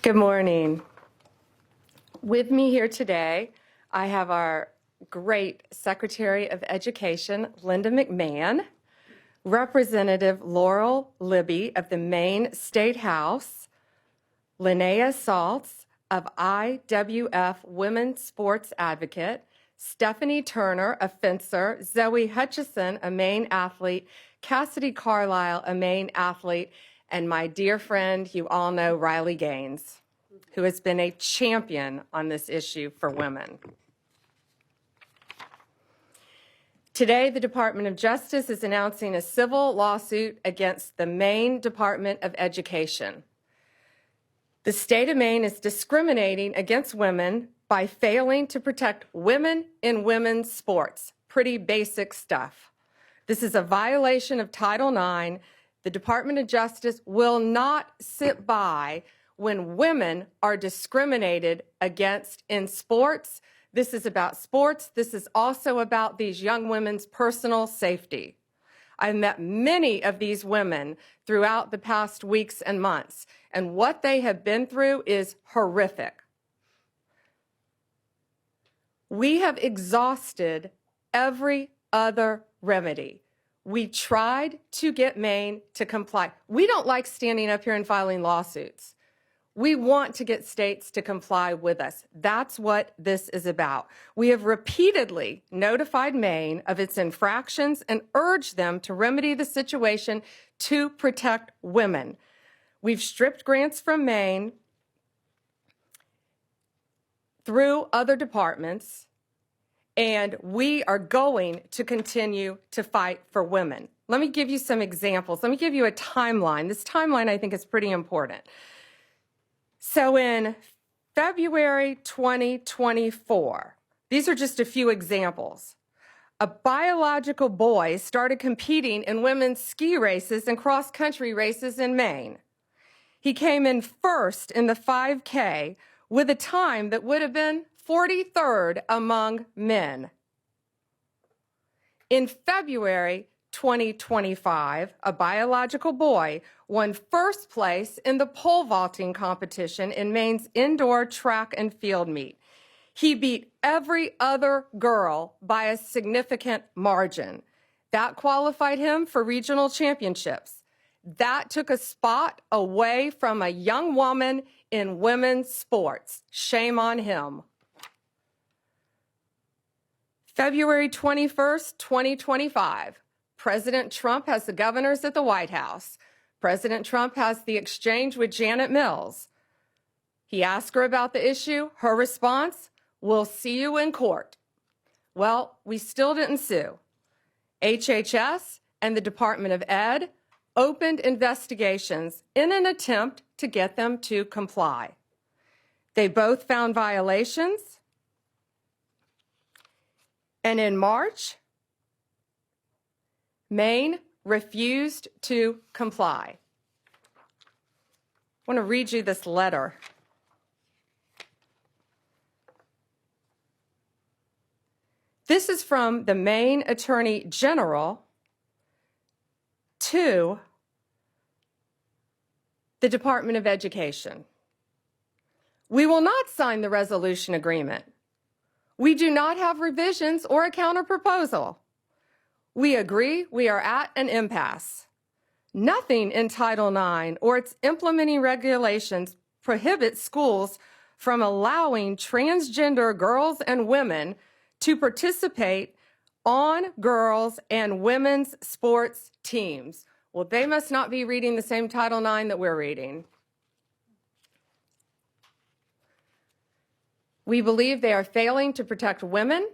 Good morning. With me here today, I have our great Secretary of Education, Linda McMahon, Representative Laurel Libby of the Maine State House, Linnea Saltz of IWF Women's Sports Advocate, Stephanie Turner, a fencer, Zoe Hutchison, a Maine athlete, Cassidy Carlisle, a Maine athlete, and my dear friend, you all know, Riley Gaines, who has been a champion on this issue for women. Today, the Department of Justice is announcing a civil lawsuit against the Maine Department of Education. The state of Maine is discriminating against women by failing to protect women in women's sports. Pretty basic stuff. This is a violation of Title IX. The Department of Justice will not sit by when women are discriminated against in sports. This is about sports. This is also about these young women's personal safety. I've met many of these women throughout the past weeks and months, and what they have been through is horrific. We have exhausted every other remedy. We tried to get Maine to comply. We don't like standing up here and filing lawsuits. We want to get states to comply with us. That's what this is about. We have repeatedly notified Maine of its infractions and urged them to remedy the situation to protect women. We've stripped grants from Maine through other departments, and we are going to continue to fight for women. Let me give you some examples. Let me give you a timeline. This timeline, I think, is pretty important. So in February 2024, these are just a few examples. A biological boy started competing in women's ski races and cross-country races in Maine. He came in first in the 5K with a time that would have been 43rd among men. In February 2025, a biological boy won first place in the pole vaulting competition in Maine's indoor track and field meet. He beat every other girl by a significant margin. That qualified him for regional championships. That took a spot away from a young woman in women's sports. Shame on him. February 21st, 2025, President Trump has the governors at the White House. President Trump has the exchange with Janet Mills. He asked her about the issue. Her response, "We'll see you in court." Well, we still didn't sue. HHS and the Department of Ed opened investigations in an attempt to get them to comply. They both found violations. And in March, Maine refused to comply. I want to read you this letter. This is from the Maine Attorney General to the Department of Education. We will not sign the resolution agreement. We do not have revisions or a counterproposal. We agree we are at an impasse. Nothing in Title IX or its implementing regulations prohibits schools from allowing transgender girls and women to participate on girls' and women's sports teams. Well, they must not be reading the same Title IX that we're reading. We believe they are failing to protect women,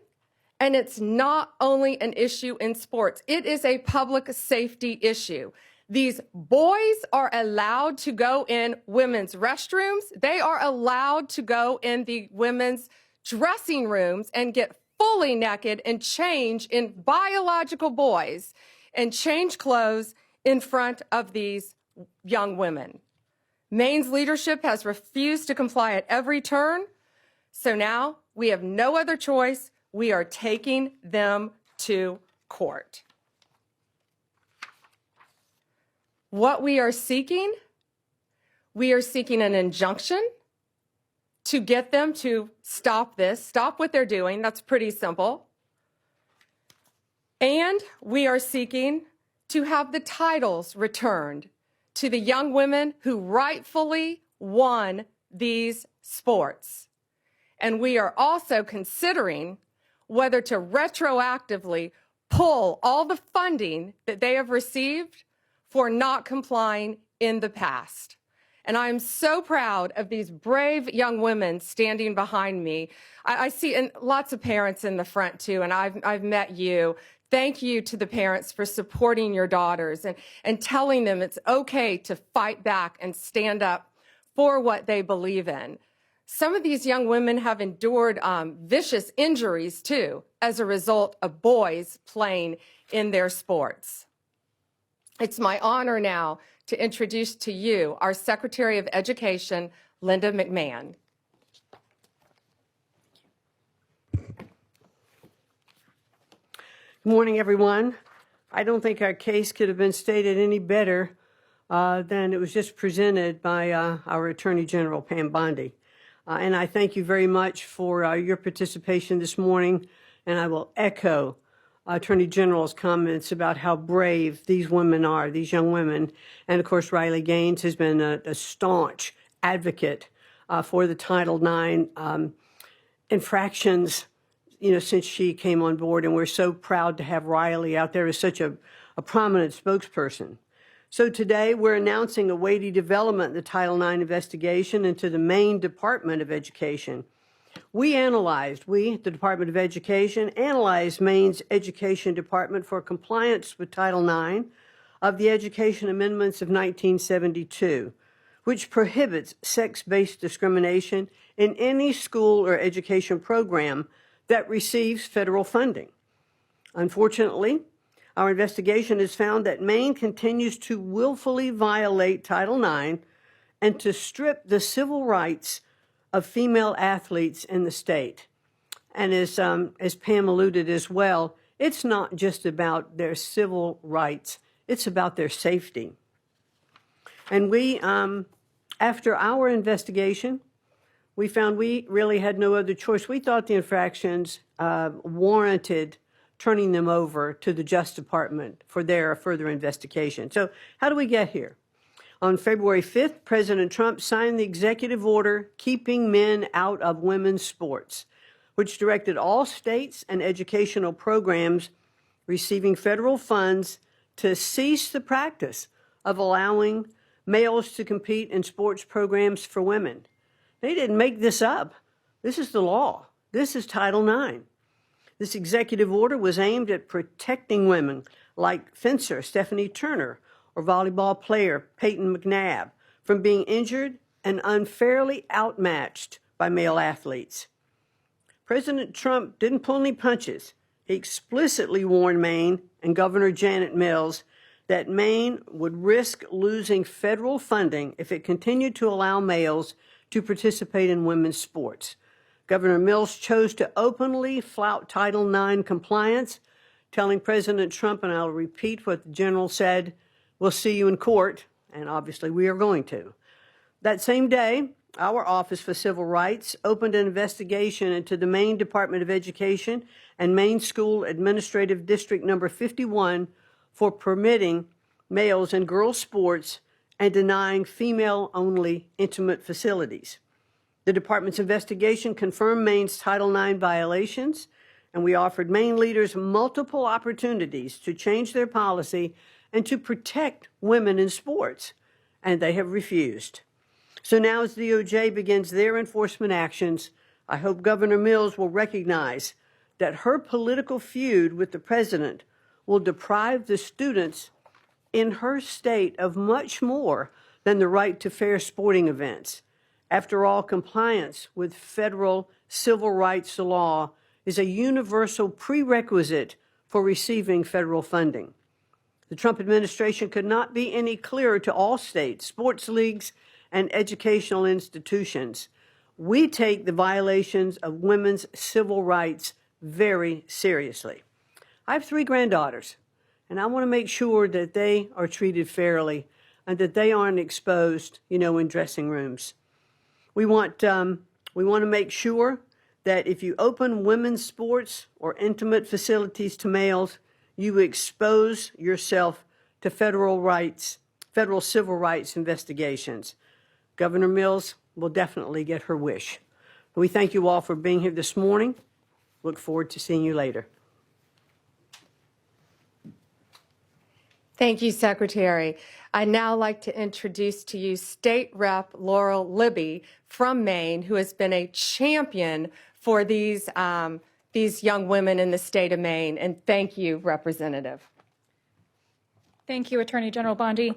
and it's not only an issue in sports. It is a public safety issue. These boys are allowed to go in women's restrooms. They are allowed to go in the women's dressing rooms and get fully naked and change in biological boys and change clothes in front of these young women. Maine's leadership has refused to comply at every turn. So now we have no other choice. We are taking them to court. What we are seeking an injunction to get them to stop this, stop what they're doing. That's pretty simple. And we are seeking to have the titles returned to the young women who rightfully won these sports. And we are also considering whether to retroactively pull all the funding that they have received for not complying in the past. And I am so proud of these brave young women standing behind me. I see and lots of parents in the front too, and I've met you. Thank you to the parents for supporting your daughters and telling them it's okay to fight back and stand up for what they believe in. Some of these young women have endured vicious injuries too as a result of boys playing in their sports. It's my honor now to introduce to you our Secretary of Education, Linda McMahon. Good morning, everyone. I don't think our case could have been stated any better than it was just presented by our Attorney General Pam Bondi. And I thank you very much for your participation this morning, and I will echo Attorney General's comments about how brave these women are, these young women. And of course, Riley Gaines has been a staunch advocate for the Title IX infractions, since she came on board, and we're so proud to have Riley out there as such a prominent spokesperson. So today we're announcing a weighty development in the Title IX investigation into the Maine Department of Education. We, the Department of Education, analyzed Maine's Education Department for compliance with Title IX of the Education Amendments of 1972, which prohibits sex-based discrimination in any school or education program that receives federal funding. Unfortunately, our investigation has found that Maine continues to willfully violate Title IX and to strip the civil rights of female athletes in the state. And as Pam alluded as well, it's not just about their civil rights, it's about their safety. And we, after our investigation, we found we really had no other choice. We thought the infractions warranted turning them over to the Justice Department for their further investigation. So how do we get here? On February 5th, President Trump signed the executive order keeping men out of women's sports, which directed all states and educational programs receiving federal funds to cease the practice of allowing males to compete in sports programs for women. They didn't make this up. This is the law. This is Title IX. This executive order was aimed at protecting women like fencer Stephanie Turner or volleyball player Peyton McNabb from being injured and unfairly outmatched by male athletes. President Trump didn't pull any punches. He explicitly warned Maine and Governor Janet Mills that Maine would risk losing federal funding if it continued to allow males to participate in women's sports. Governor Mills chose to openly flout Title IX compliance, telling President Trump, and I'll repeat what the general said, "We'll see you in court," and obviously we are going to. That same day, our Office for Civil Rights opened an investigation into the Maine Department of Education and Maine School Administrative District Number 51 for permitting males and girls sports and denying female-only intimate facilities. The department's investigation confirmed Maine's Title IX violations, and we offered Maine leaders multiple opportunities to change their policy and to protect women in sports, and they have refused. So now as the DOJ begins their enforcement actions, I hope Governor Mills will recognize that her political feud with the president will deprive the students in her state of much more than the right to fair sporting events. After all, compliance with federal civil rights law is a universal prerequisite for receiving federal funding. The Trump administration could not be any clearer to all states, sports leagues, and educational institutions. We take the violations of women's civil rights very seriously. I have 3 granddaughters, and I want to make sure that they are treated fairly and that they aren't exposed, in dressing rooms. We want We want to make sure that if you open women's sports or intimate facilities to males, you expose yourself to federal civil rights investigations. Governor Mills will definitely get her wish. We thank you all for being here this morning. Look forward to seeing you later. Thank you, Secretary. I'd now like to introduce to you State Rep Laurel Libby from Maine, who has been a champion for these young women in the state of Maine. And thank you, Representative. Thank you, Attorney General Bondi.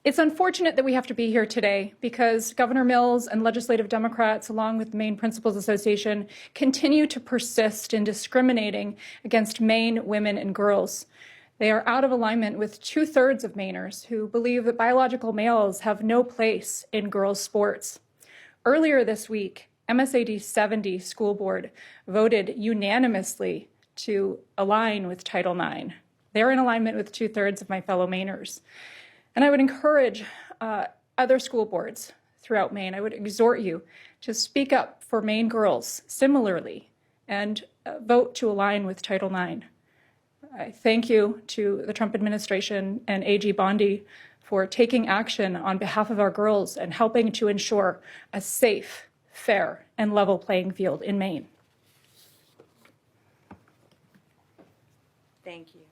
It's unfortunate that we have to be here today because Governor Mills and legislative Democrats, along with the Maine Principals Association, continue to persist in discriminating against Maine women and girls. They are out of alignment with 2/3 of Mainers who believe that biological males have no place in girls' sports. Earlier this week, MSAD 70 School Board voted unanimously to align with Title IX. They're in alignment with 2/3 of my fellow Mainers. And I would encourage other school boards throughout Maine, I would exhort you to speak up for Maine girls similarly and vote to align with Title IX. I thank you to the Trump administration and AG Bondi for taking action on behalf of our girls and helping to ensure a safe, fair, and level playing field in Maine. Thank you.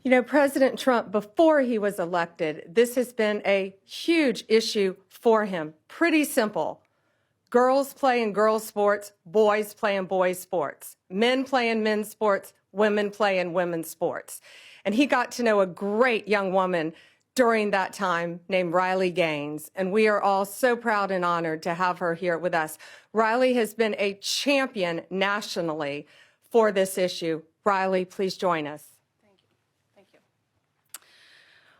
You know, President Trump, before he was elected, this has been a huge issue for him. Pretty simple. Girls play in girls' sports, boys play in boys' sports. Men play in men's sports, women play in women's sports. And he got to know a great young woman during that time named Riley Gaines. And we are all so proud and honored to have her here with us. Riley has been a champion nationally for this issue. Riley, please join us. Thank you.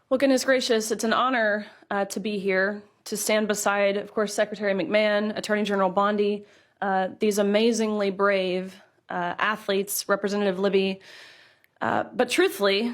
Well, goodness gracious, it's an honor to be here, to stand beside, of course, Secretary McMahon, Attorney General Bondi, these amazingly brave athletes, Representative Libby. But truthfully,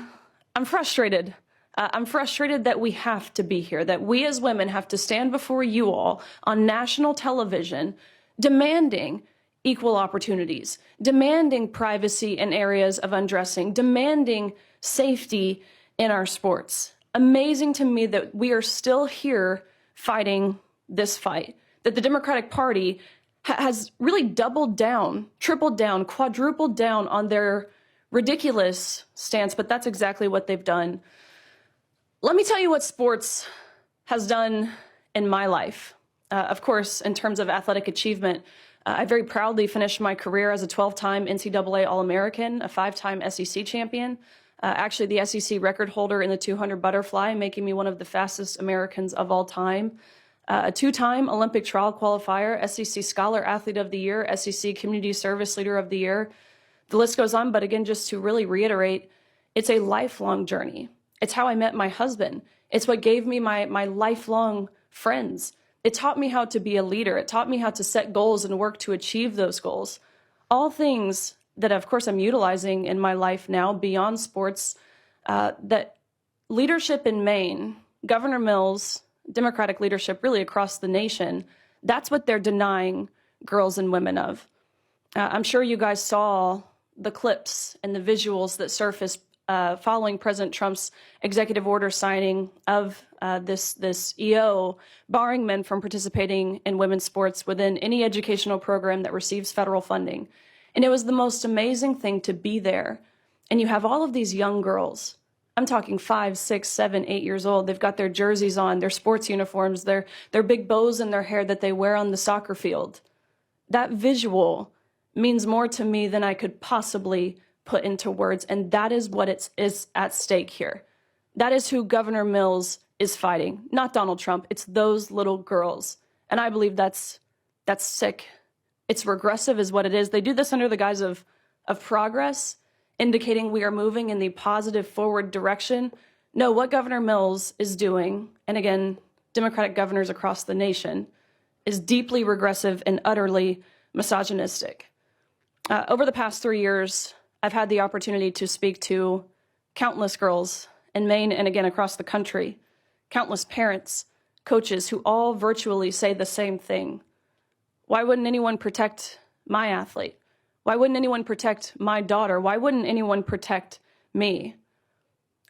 I'm frustrated. I'm frustrated that we have to be here, that we as women have to stand before you all on national television demanding equal opportunities, demanding privacy in areas of undressing, demanding safety in our sports. Amazing to me that we are still here fighting this fight, that the Democratic Party has really doubled down, tripled down, quadrupled down on their ridiculous stance, but that's exactly what they've done. Let me tell you what sports has done in my life. Of course, in terms of athletic achievement, I very proudly finished my career as a 12-time NCAA All-American, a 5-time SEC champion, actually the SEC record holder in the 200 butterfly, making me one of the fastest Americans of all time. A 2-time Olympic trial qualifier, SEC Scholar Athlete of the Year, SEC Community Service Leader of the Year. The list goes on, but again, just to really reiterate, it's a lifelong journey. It's how I met my husband. It's what gave me my lifelong friends. It taught me how to be a leader. It taught me how to set goals and work to achieve those goals. All things that, of course, I'm utilizing in my life now beyond sports, that leadership in Maine, Governor Mills, Democratic leadership really across the nation, that's what they're denying girls and women of. I'm sure you guys saw the clips and the visuals that surfaced following President Trump's executive order signing of this EO, barring men from participating in women's sports within any educational program that receives federal funding. And it was the most amazing thing to be there. And you have all of these young girls. I'm talking 5, 6, 7, 8 years old. They've got their jerseys on, their sports uniforms, their big bows in their hair that they wear on the soccer field. That visual means more to me than I could possibly put into words. And that is what is at stake here. That is who Governor Mills is fighting, not Donald Trump. It's those little girls. And I believe that's sick. It's regressive is what it is. They do this under the guise of progress, indicating we are moving in the positive forward direction. No, what Governor Mills is doing, and again, Democratic governors across the nation, is deeply regressive and utterly misogynistic. Over the past 3 years, I've had the opportunity to speak to countless girls in Maine and again across the country, countless parents, coaches who all virtually say the same thing. Why wouldn't anyone protect my athlete? Why wouldn't anyone protect my daughter? Why wouldn't anyone protect me?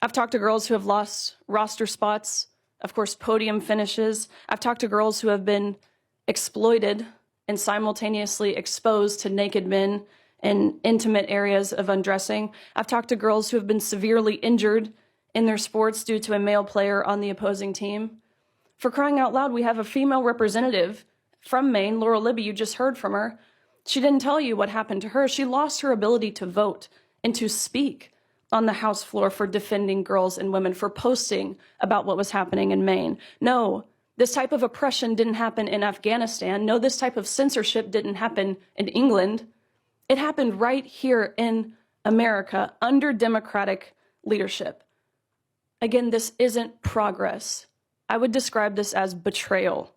I've talked to girls who have lost roster spots, of course, podium finishes. I've talked to girls who have been exploited and simultaneously exposed to naked men in intimate areas of undressing. I've talked to girls who have been severely injured in their sports due to a male player on the opposing team. For crying out loud, we have a female representative from Maine, Laura Libby, you just heard from her. She didn't tell you what happened to her. She lost her ability to vote and to speak on the House floor for defending girls and women, for posting about what was happening in Maine. No, this type of oppression didn't happen in Afghanistan. No, this type of censorship didn't happen in England. It happened right here in America under Democratic leadership. Again, this isn't progress. I would describe this as betrayal.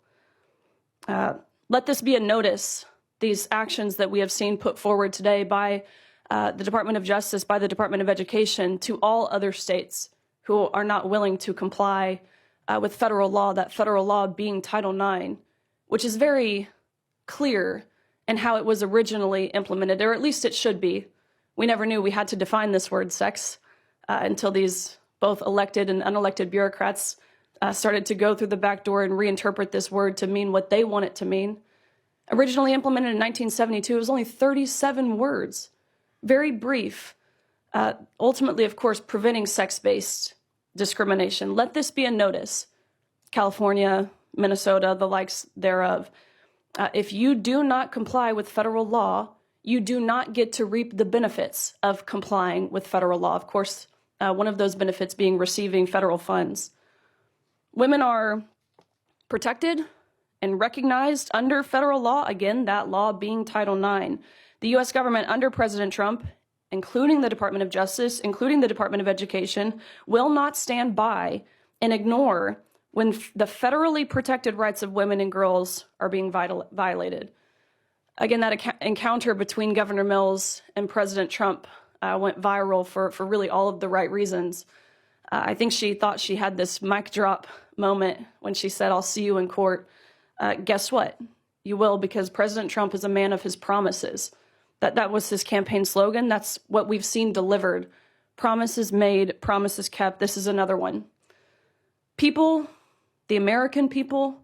Let this be a notice, these actions that we have seen put forward today by the Department of Justice, by the Department of Education, to all other states who are not willing to comply with federal law, that federal law being Title IX, which is very clear in how it was originally implemented, or at least it should be. We never knew we had to define this word sex until these both elected and unelected bureaucrats started to go through the back door and reinterpret this word to mean what they want it to mean. Originally implemented in 1972, it was only 37 words, very brief. Ultimately, of course, preventing sex-based discrimination. Let this be a notice. California, Minnesota, the likes thereof. If you do not comply with federal law, you do not get to reap the benefits of complying with federal law. Of course, one of those benefits being receiving federal funds. Women are protected and recognized under federal law, again, that law being Title IX. The U.S. government under President Trump, including the Department of Justice, including the Department of Education, will not stand by and ignore when the federally protected rights of women and girls are being violated. Again, that encounter between Governor Mills and President Trump went viral for really all of the right reasons. I think she thought she had this mic drop moment when she said, "I'll see you in court." Guess what? You will, because President Trump is a man of his promises. That was his campaign slogan. That's what we've seen delivered. Promises made, promises kept. This is another one. People, the American people,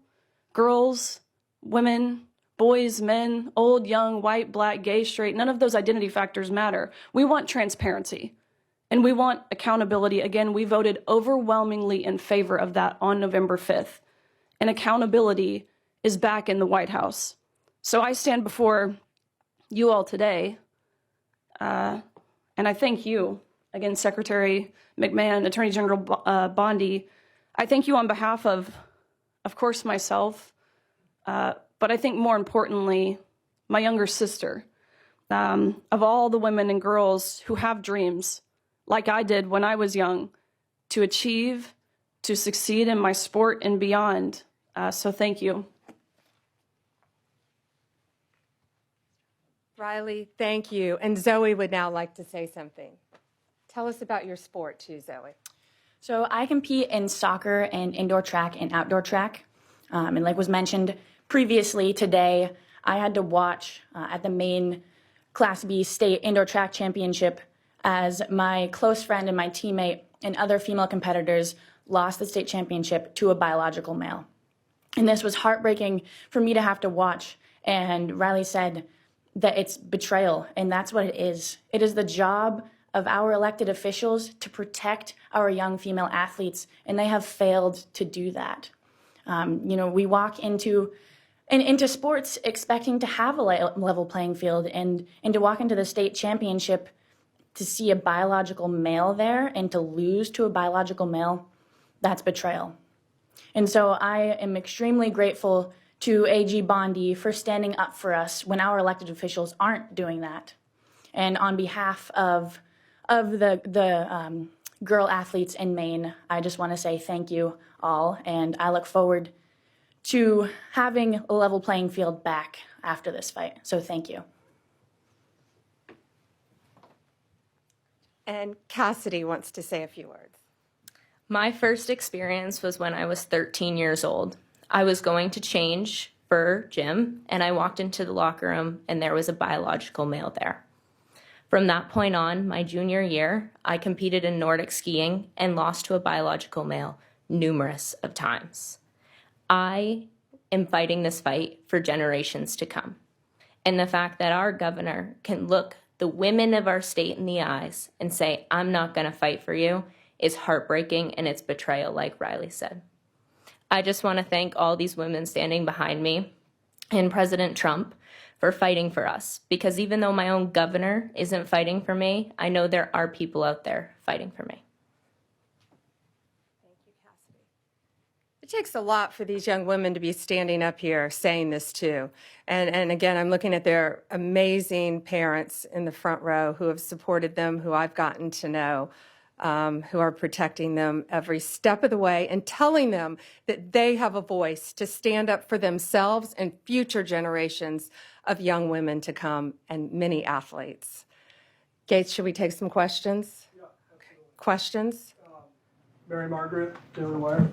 girls, women, boys, men, old, young, white, black, gay, straight, none of those identity factors matter. We want transparency. And we want accountability. Again, we voted overwhelmingly in favor of that on November 5th. And accountability is back in the White House. So I stand before you all today, and I thank you, again, Secretary McMahon, Attorney General Bondi. I thank you on behalf of course, myself, but I think more importantly, my younger sister, of all the women and girls who have dreams, like I did when I was young, to achieve, to succeed in my sport and beyond. So thank you. Riley, thank you. And Zoe would now like to say something. Tell us about your sport too, Zoe. So I compete in soccer and indoor track and outdoor track. And like was mentioned previously today, I had to watch at the Maine Class B State Indoor Track Championship as my close friend and my teammate and other female competitors lost the state championship to a biological male. And this was heartbreaking for me to have to watch. And Riley said that it's betrayal, and that's what it is. It is the job of our elected officials to protect our young female athletes, and they have failed to do that. We walk into sports expecting to have a level playing field, and to walk into the state championship to see a biological male there and to lose to a biological male, that's betrayal. And so I am extremely grateful to AG Bondi for standing up for us when our elected officials aren't doing that. And on behalf of the girl athletes in Maine, I just want to say thank you all, and I look forward to having a level playing field back after this fight. So thank you. And Cassidy wants to say a few words. My first experience was when I was 13 years old. I was going to change for gym, and I walked into the locker room and there was a biological male there. From that point on, my junior year, I competed in Nordic skiing and lost to a biological male numerous of times. I am fighting this fight for generations to come. And the fact that our governor can look the women of our state in the eyes and say, I'm not going to fight for you, is heartbreaking, and it's betrayal, like Riley said. I just want to thank all these women standing behind me and President Trump for fighting for us, because even though my own governor isn't fighting for me, I know there are people out there fighting for me. Thank you, Cassidy. It takes a lot for these young women to be standing up here saying this too. And again, I'm looking at their amazing parents in the front row who have supported them, who I've gotten to know, who are protecting them every step of the way and telling them that they have a voice to stand up for themselves and future generations of young women to come and many athletes. Gates, should we take some questions? Yeah, absolutely. Questions? Mary Margaret, Daily Wire.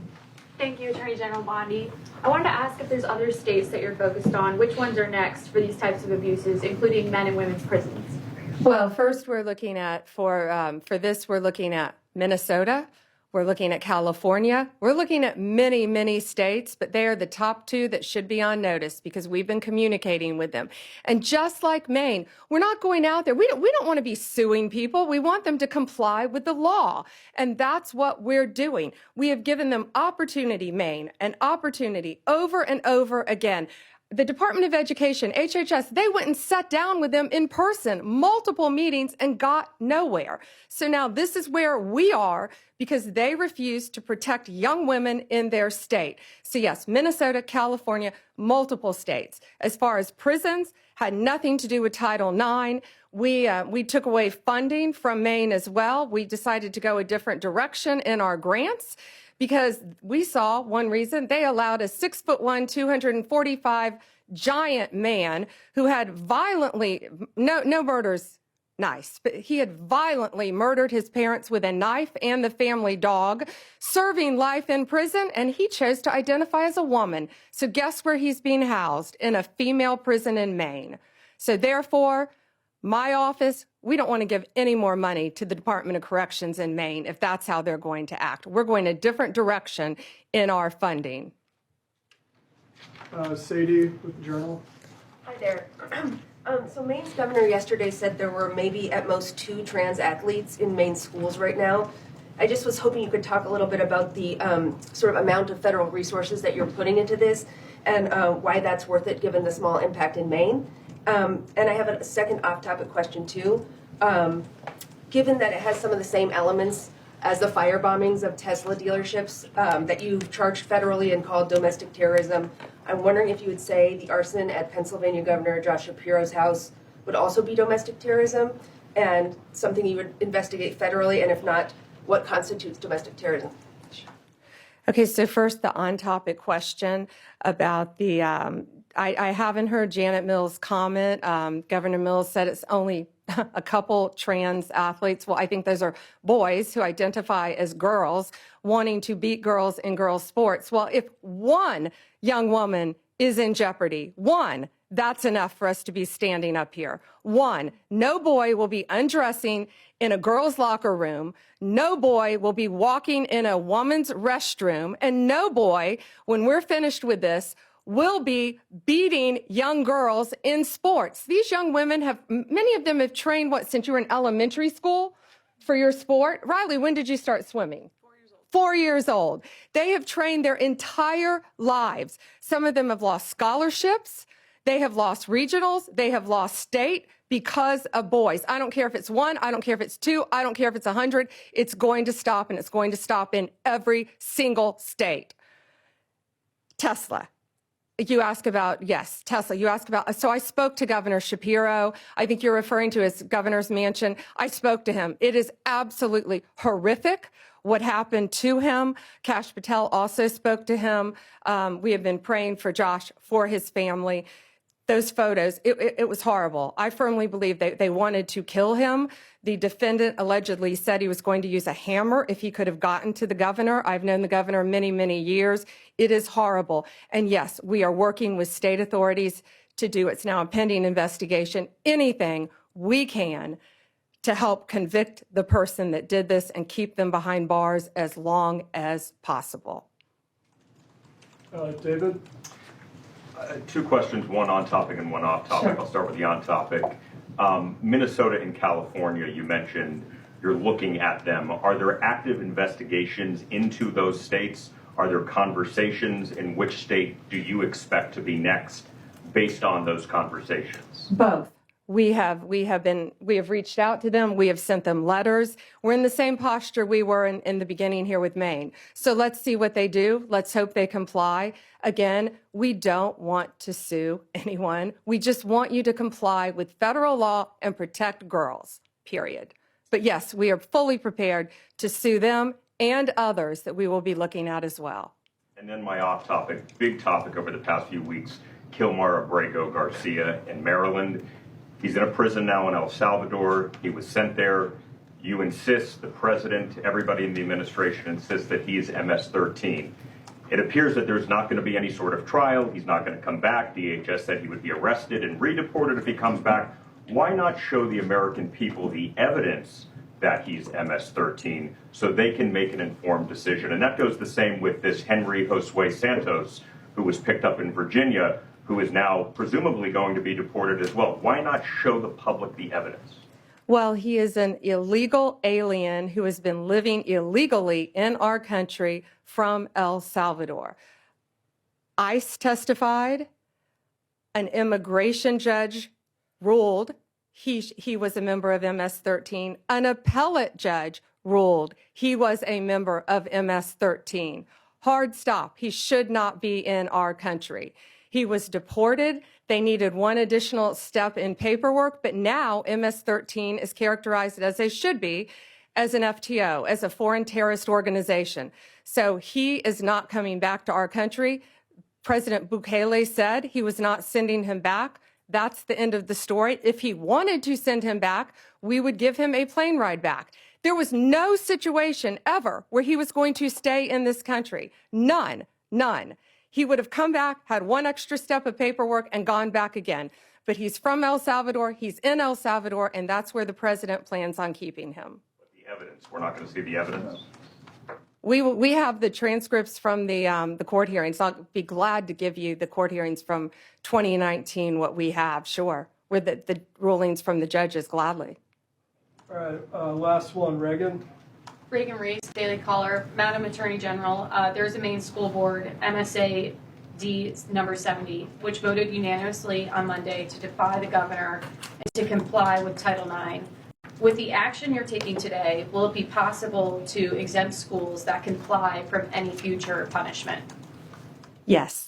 Thank you, Attorney General Bondi. I wanted to ask if there's other states that you're focused on. Which ones are next for these types of abuses, including men and women's prisons? Well, first we're looking at, for this, we're looking at Minnesota. We're looking at California. We're looking at many, many states, but they are the top two that should be on notice because we've been communicating with them. And just like Maine, we're not going out there. We don't want to be suing people. We want them to comply with the law. And that's what we're doing. We have given them opportunity, Maine, an opportunity over and over again. The Department of Education, HHS, they went and sat down with them in person, multiple meetings, and got nowhere. So now this is where we are because they refuse to protect young women in their state. So yes, Minnesota, California, multiple states. As far as prisons, had nothing to do with Title IX. We took away funding from Maine as well. We decided to go a different direction in our grants, because we saw one reason they allowed a 6'1", 245 giant man who had violently, no murders, nice, but he had violently murdered his parents with a knife and the family dog, serving life in prison, and he chose to identify as a woman. So guess where he's being housed? In a female prison in Maine. So therefore, my office, we don't want to give any more money to the Department of Corrections in Maine if that's how they're going to act. We're going a different direction in our funding. Sadie with the Journal. Hi there. So Maine's governor yesterday said there were maybe at most 2 trans athletes in Maine schools right now. I just was hoping you could talk a little bit about the sort of amount of federal resources that you're putting into this and why that's worth it given the small impact in Maine. And I have a second off-topic question, too. Given that it has some of the same elements as the fire bombings of Tesla dealerships that you've charged federally and called domestic terrorism, I'm wondering if you would say the arson at Pennsylvania Governor Josh Shapiro's house would also be domestic terrorism and something you would investigate federally, and if not, what constitutes domestic terrorism? Okay, so first the on-topic question about the, I haven't heard Janet Mills' comment. Governor Mills said it's only a couple trans athletes. Well, I think those are boys who identify as girls wanting to beat girls in girls' sports. Well, if one young woman is in jeopardy, one, that's enough for us to be standing up here. One, no boy will be undressing in a girl's locker room. No boy will be walking in a woman's restroom. And no boy, when we're finished with this, will be beating young girls in sports. These young women have, many of them have trained, what, since you were in elementary school for your sport? Riley, when did you start swimming? 4 years old. They have trained their entire lives. Some of them have lost scholarships. They have lost regionals. They have lost state because of boys. I don't care if it's 1. I don't care if it's 2. I don't care if it's 100. It's going to stop, and it's going to stop in every single state. Tesla. You ask about, yes, Tesla. You ask about, so I spoke to Governor Shapiro. I think you're referring to his governor's mansion. I spoke to him. It is absolutely horrific what happened to him. Kash Patel also spoke to him. We have been praying for Josh, for his family. those photos, it was horrible. I firmly believe they wanted to kill him. The defendant allegedly said he was going to use a hammer if he could have gotten to the governor. I've known the governor many, many years. It is horrible. And yes, we are working with state authorities to do, it's now a pending investigation, anything we can to help convict the person that did this and keep them behind bars as long as possible. David? Two questions, one on topic and one off topic. I'll start with the on topic. Minnesota and California, you mentioned you're looking at them. Are there active investigations into those states? Are there conversations? In which state do you expect to be next based on those conversations? Both. We have reached out to them. We have sent them letters. We're in the same posture we were in the beginning here with Maine. So let's see what they do. Let's hope they comply. Again, we don't want to sue anyone. We just want you to comply with federal law and protect girls, period. But yes, we are fully prepared to sue them and others that we will be looking at as well. And then my off topic, big topic over the past few weeks, Kilmar Abrego Garcia in Maryland. He's in a prison now in El Salvador. He was sent there. You insist, the president, everybody in the administration insists that he is MS-13. It appears that there's not going to be any sort of trial. He's not going to come back. DHS said he would be arrested and redeported if he comes back. Why not show the American people the evidence that he's MS-13 so they can make an informed decision? And that goes the same with this Henry Josue Santos, who was picked up in Virginia, who is now presumably going to be deported as well. Why not show the public the evidence? Well, he is an illegal alien who has been living illegally in our country from El Salvador. ICE testified, an immigration judge ruled he was a member of MS-13, an appellate judge ruled he was a member of MS-13. Hard stop. He should not be in our country. He was deported. They needed one additional step in paperwork, but now MS-13 is characterized as they should be, as an FTO, as a foreign terrorist organization. So he is not coming back to our country. President Bukele said he was not sending him back. That's the end of the story. If he wanted to send him back, we would give him a plane ride back. There was no situation ever where he was going to stay in this country. None. He would have come back, had one extra step of paperwork, and gone back again. But he's from El Salvador, he's in El Salvador, and that's where the president plans on keeping him. But the evidence, we're not going to see the evidence. We have the transcripts from the court hearings. I'll be glad to give you the court hearings from 2019, what we have, sure, with the rulings from the judges, gladly. All right, last one, Reagan. Reagan Reese, Daily Caller. Madam Attorney General, there's a Maine school board, MSA D number 70, which voted unanimously on Monday to defy the governor and to comply with Title IX. With the action you're taking today, will it be possible to exempt schools that comply from any future punishment? Yes.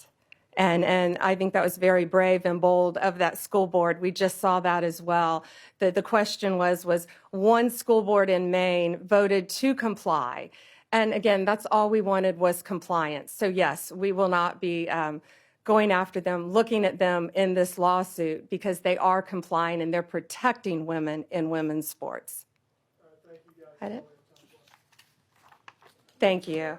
And I think that was very brave and bold of that school board. We just saw that as well. The question was one school board in Maine voted to comply. And again, that's all we wanted was compliance. So yes, we will not be going after them, looking at them in this lawsuit because they are complying and they're protecting women in women's sports. Thank you guys. Thank you.